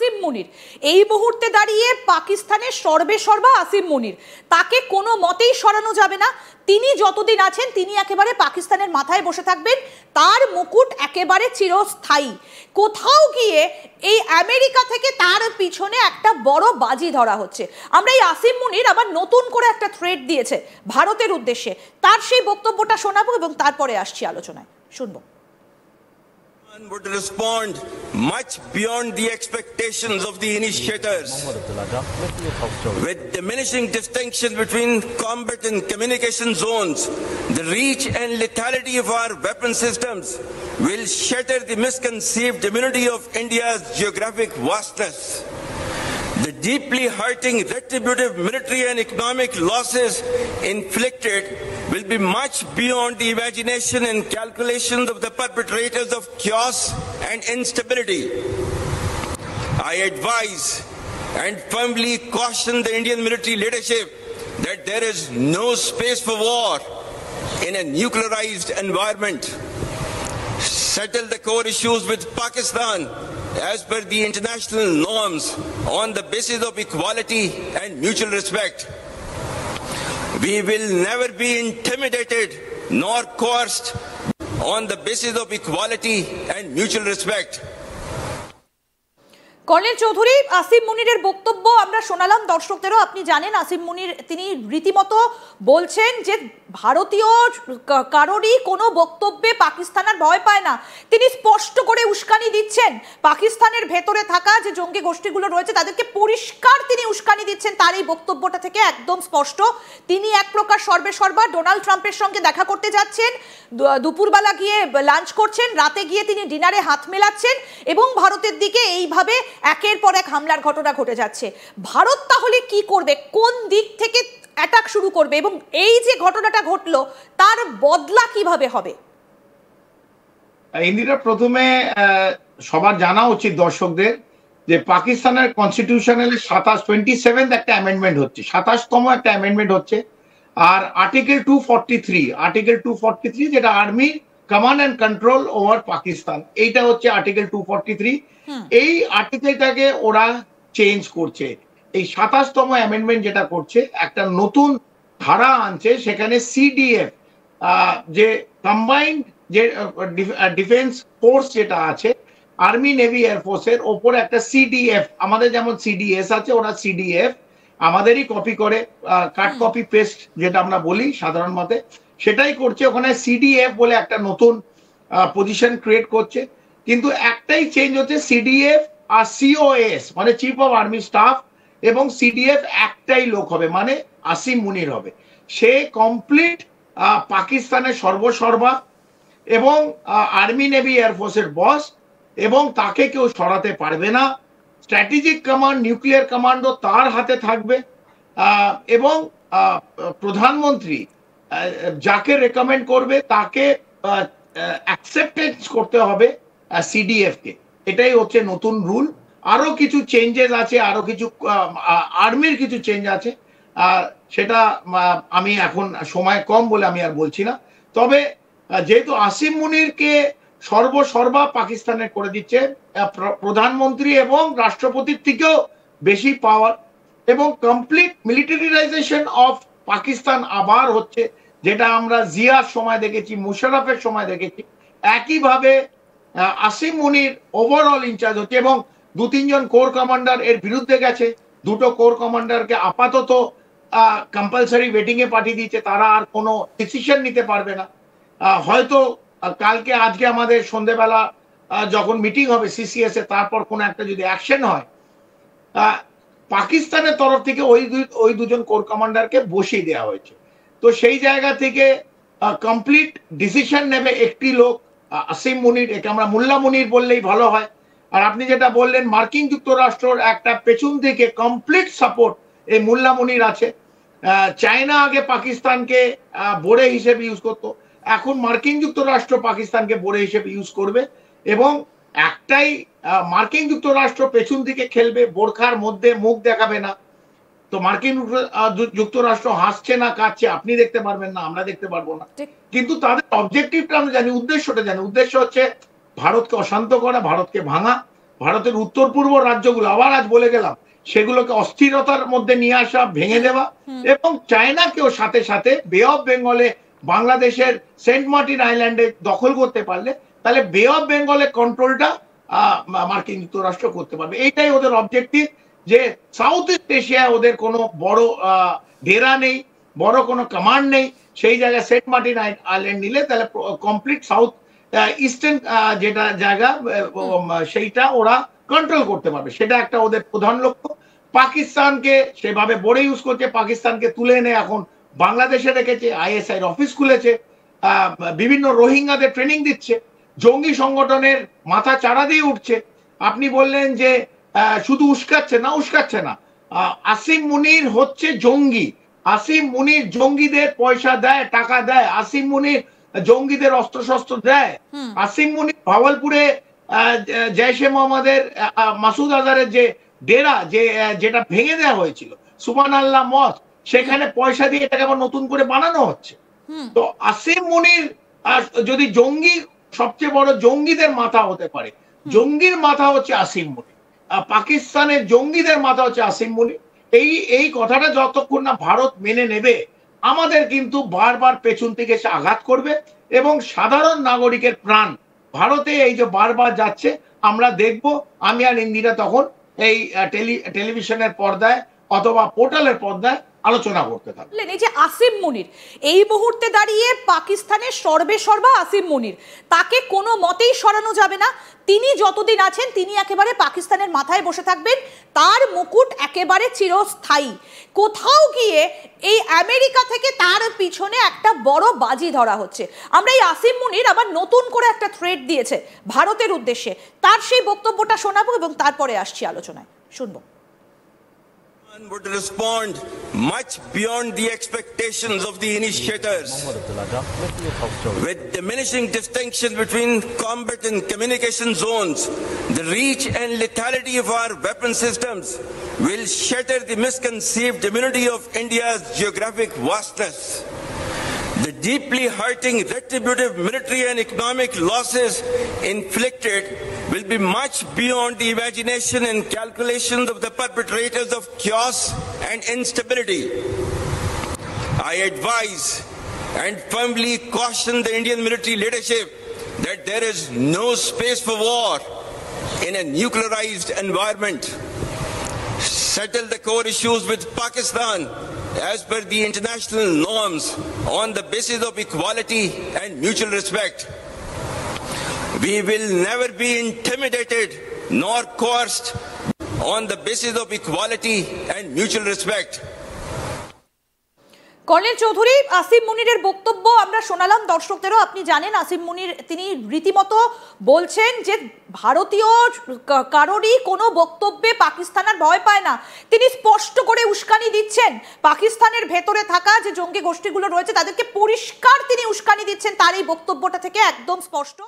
আসিম মুনির এই মুহূর্তে দাঁড়িয়ে পাকিস্তানের সর্বেসর্বা আসিম মুনির, তাকে কোনো মতেই সরানো যাবে না। তিনি যতদিন আছেন তিনি একেবারে পাকিস্তানের মাথায় বসে থাকবেন, তার মুকুট একেবারে চিরস্থায়ী। কোথাও গিয়ে এই আমেরিকা থেকে তার পিছনে একটা বড় বাজি ধরা হচ্ছে। আমরা এই আসিম মুনির আবার নতুন করে একটা থ্রেট দিয়েছে ভারতের উদ্দেশ্যে, তার সেই বক্তব্যটা শোনাবো এবং তারপরে আসছি আলোচনায়, শুনবো। Would respond much beyond the expectations of the initiators. With diminishing distinction between combat and communication zones, the reach and lethality of our weapon systems will shatter the misconceived immunity of India's geographic vastness. The deeply hurting retributive military and economic losses inflicted will be much beyond the imagination and calculations of the perpetrators of chaos and instability. I advise and firmly caution the Indian military leadership that there is no space for war in a nuclearized environment. Settle the core issues with Pakistan as per the international norms on the basis of equality and mutual respect. We will never be intimidated nor coerced on the basis of equality and mutual respect. Colonel Chowdhury, Asim মুনিরের বক্তব্য আমরা শোনালাম দর্শকদেরও। আপনি জানেন আসিম মুনির তিনি রীতিমতো বলছেন যে ভারতীয় কারোরই কোনো বক্তব্যে পাকিস্তান আর ভয় পায় না। তিনি স্পষ্ট করে উস্কানি দিচ্ছেন পাকিস্তানের ভেতরে থাকা যে জঙ্গি গোষ্ঠীগুলো রয়েছে তাদেরকে পরিষ্কার তিনি উস্কানি দিচ্ছেন, তার এই বক্তব্যটা থেকে একদম স্পষ্ট। তিনি এক প্রকার সর্বেসর্বা ডোনাল্ড ট্রাম্পের সঙ্গে দেখা করতে যাচ্ছেন, দুপুরবেলা গিয়ে লাঞ্চ করছেন, রাতে গিয়ে তিনি ডিনারে হাত মেলাচ্ছেন এবং ভারতের দিকে এইভাবে একের পর এক হামলার ঘটনা ঘটে যাচ্ছে। ভারত তাহলে কি করবে, কোন দিক থেকে অ্যাটাক শুরু করবে এবং এই যে ঘটনাটা ঘটলো তার বদলা কিভাবে হবে? ইন্দিরা, প্রথমে সবার জানা উচিত দর্শকদের যে পাকিস্তানের কনস্টিটিউশনাল 27 একটা অ্যামেন্ডমেন্ট হচ্ছে, 27তম একটা অ্যামেন্ডমেন্ট হচ্ছে। আর আর্টিকেল 243 যেটা army command and control over Pakistan, এইটা হচ্ছে আর্টিকেল 243। এই আর্টিকেলটাকে ওরা চেঞ্জ করছে। এই 27তম অ্যামেন্ডমেন্ট যেটা করছে একটা নতুন ধারা আনছে, সেখানে সিডিএফ যে কম্বাইন্ড যে ডিফেন্স ফোর্স যেটা আছে আর্মি নেভি এয়ারফোর্সের ওপরে একটা সিডিএফ, আমাদের যেমন সিডিএস আছে ওরা সিডিএফ আমাদেরই কপি করে কাট কপি পেস্ট যেটা আমরা বলি সাধারণ মতে, সেটাই করছে। ওখানে সিডিএফ বলে একটা নতুন পজিশন ক্রিয়েট করছে, কিন্তু একটাই চেঞ্জ হচ্ছে, সিডিএফ আর সিওএস মানে চিফ অফ আর্মি স্টাফ এবং সিডিএফ একটাই লোক হবে, মানে আসিম মুনির হবে। সে কমপ্লিট পাকিস্তানের সর্বসর্বা এবং আর্মি নেভি এয়ারফোর্সের বস, এবং তাকে কেউ সরাতে পারবে না। স্ট্র্যাটেজিক কমান্ড, নিউক্লিয়ার কমান্ডও তার হাতে থাকবে এবং প্রধানমন্ত্রী যাকে রেকমেন্ড করবে তাকে অ্যাকসেপ্টেন্স করতে হবে সিডিএফ কে। এটাই হচ্ছে নতুন রুল। আরো কিছু চেঞ্জেস আছে, আরো কিছু আর্মির কিছু চেঞ্জ আছে, সেটা আমি এখন সময় কম বলে আমি আর বলছি না। তবে যেহেতু আসিম মুনিরকে সর্বসর্বা পাকিস্তানের করে দিচ্ছে, প্রধানমন্ত্রী এবং রাষ্ট্রপতির থেকেও বেশি পাওয়ার, এবং কমপ্লিট মিলিটারিজাইজেশন অফ পাকিস্তান আবার হচ্ছে, যেটা আমরা জিয়ার সময় দেখেছি, মুশারফের সময় দেখেছি। একইভাবে আসিম মুনির ওভারঅল ইনচার্জ হচ্ছে এবং 2-3 জন কোর কমান্ডার এর বিরুদ্ধে গেছে। 2টো কোর কমান্ডারকে আপাতত কম্পালসারি ওয়েটিং এ পাঠিয়ে দিয়েছে, তারা আর কোনো ডিসিশন নিতে পারবে না। হয়তো কালকে আজকে আমাদের সন্ধ্যেবেলা যখন মিটিং হবে সিসিএস এ, তারপর কোনো একটা যদি অ্যাকশন হয়, পাকিস্তানের তরফ থেকে ওই দুজন কোর কমান্ডারকে বসিয়ে দেওয়া হয়েছে। তো সেই জায়গা থেকে কমপ্লিট ডিসিশন নেবে একটি লোক, আসিম মুনির। একে আমরা মোল্লা মুনির বললেই ভালো হয়। আর আপনি যেটা বললেন মার্কিন যুক্তরাষ্ট্রের একটা পেছন থেকে কমপ্লিট সাপোর্ট এই মোল্লা মুনির আছে। চায়না আগে পাকিস্তানকে বোড়ে হিসেবে ইউজ করতো, এখন মার্কিন যুক্তরাষ্ট্র পাকিস্তানকে বোড়ে হিসেবে ইউজ করবে, এবং একটাই মার্কিন যুক্তরাষ্ট্র পেছন থেকে খেলবে, বোরখার মধ্যে মুখ দেখাবে না। তো মার্কিন যুক্তরাষ্ট্র হাসছে না কাঁদছে আপনি দেখতে পারবেন না, আমরা দেখতে পারবো না, কিন্তু তাদের অবজেক্টিভটা আমরা জানি, উদ্দেশ্যটা জানি। উদ্দেশ্য হচ্ছে ভারতকে অশান্ত করা, ভারতকে ভাঙা, ভারতের উত্তর পূর্ব রাজ্যগুলো, আবার আজ বলে গেলাম, সেগুলোকে অস্থিরতার মধ্যে নিয়ে আসা, ভেঙে দেওয়া, এবং চায়নাকেও সাথে সাথে বে অফ বেঙ্গলে বাংলাদেশের সেন্ট মার্টিন আইল্যান্ডে দখল করতে পারলে তাহলে বে অফ বেঙ্গলের কন্ট্রোলটা মার্কিন যুক্তরাষ্ট্র করতে পারবে। এইটাই ওদের অবজেক্টিভ, যে সাউথ ইস্ট এশিয়ায় ওদের কোনো বড় ডেরা নেই, বড় কোনো কমান্ড নেই। সেই জায়গায় সেন্ট মার্টিন আইল্যান্ড নিলে তাহলে কমপ্লিট সাউথ ইস্টার্ন যেটা জায়গা সেইটা ওরা কন্ট্রোল করতে পারবে, সেটা একটা ওদের প্রধান লক্ষ্য। পাকিস্তানকে সেভাবে বড় ইউজ করছে, পাকিস্তানকে তুলে এনে এখন বাংলাদেশে রেখেছে, আইএসআই এর অফিস খুলেছে, বিভিন্ন রোহিঙ্গাদের ট্রেনিং দিচ্ছে, জঙ্গি সংগঠনের মাথা চাড়া দিয়ে উঠছে। আপনি বললেন যে শুধু উস্কাচ্ছে না, আসিম মুনির হচ্ছে জঙ্গি। আসিম মুনির জঙ্গিদের পয়সা দেয়, টাকা দেয়, আসিম মুনির জঙ্গিদের অস্ত্রশস্ত্র দেয়। আসিম মুনির ভাওয়ালপুরে জৈশে মোহাম্মদের মাসুদ আজহারের যে ডেরা যেটা ভেঙে দেওয়া হয়েছিল, সুবহান আল্লাহ মস্ক, সেখানে পয়সা দিয়ে এটাকে আবার নতুন করে বানানো হচ্ছে। তো আসিম মুনির যদি জঙ্গি, সবচেয়ে বড় জঙ্গিদের মাথা হতে পারে, জঙ্গির মাথা হচ্ছে আসিম মুনির, পাকিস্তানের জঙ্গিদের মাথা হচ্ছে আসিম মুনির। এই কথাটা যতক্ষণ না ভারত মেনে নেবে, আমাদের কিন্তু বারবার পেছন থেকে এসে আঘাত করবে, এবং সাধারণ নাগরিকের প্রাণ ভারতে এই যে বারবার যাচ্ছে আমরা দেখব। আমি আর ইন্দিরা তখন এই টেলিভিশনের পর্দায় অথবা পোর্টালের পর্দায় আলোচনা করতে থাকবে। এই যে আসিম মুনির এই মুহূর্তে দাঁড়িয়ে পাকিস্তানের সর্বেসর্বা আসিম মুনির, তাকে কোনো মতেই সরানো যাবে না। তিনি যতদিন আছেন তিনি একেবারে পাকিস্তানের মাথায় বসে থাকবেন, তার মুকুট একেবারে চিরস্থায়ী। কোথাও গিয়ে এই আমেরিকা থেকে তার পিছনে একটা বড় বাজি ধরা হচ্ছে। আমরা এই আসিম মুনির আবার নতুন করে একটা থ্রেট দিয়েছে ভারতের উদ্দেশ্যে, তার সেই বক্তব্যটা শোনাবো এবং তারপরে আসছি আলোচনায়, শুনবো। Would respond much beyond the expectations of the initiators. With diminishing distinction between combat and communication zones, the reach and lethality of our weapon systems will shatter the misconceived immunity of India's geographic vastness. The deeply hurting retributive military and economic losses inflicted will be much beyond the imagination and calculations of the perpetrators of chaos and instability. I advise and firmly caution the Indian military leadership that there is no space for war in a nuclearized environment. Settle the core issues with Pakistan as per the international norms on the basis of equality and mutual respect. We will never be intimidated nor coerced on the basis of equality and mutual respect. Colonel Chowdhury, Asim মুনিরের বক্তব্য আমরা শোনালাম দর্শকদেরও। আপনি জানেন আসিম মুনির তিনি রীতিমতো বলছেন যে ভারতীয় কারোরই কোনো বক্তব্যে পাকিস্তান আর ভয় পায় না। তিনি স্পষ্ট করে উস্কানি দিচ্ছেন, পাকিস্তানের ভেতরে থাকা যে জঙ্গি গোষ্ঠীগুলো রয়েছে তাদেরকে পরিষ্কার তিনি উস্কানি দিচ্ছেন, তার এই বক্তব্যটা থেকে একদম স্পষ্ট।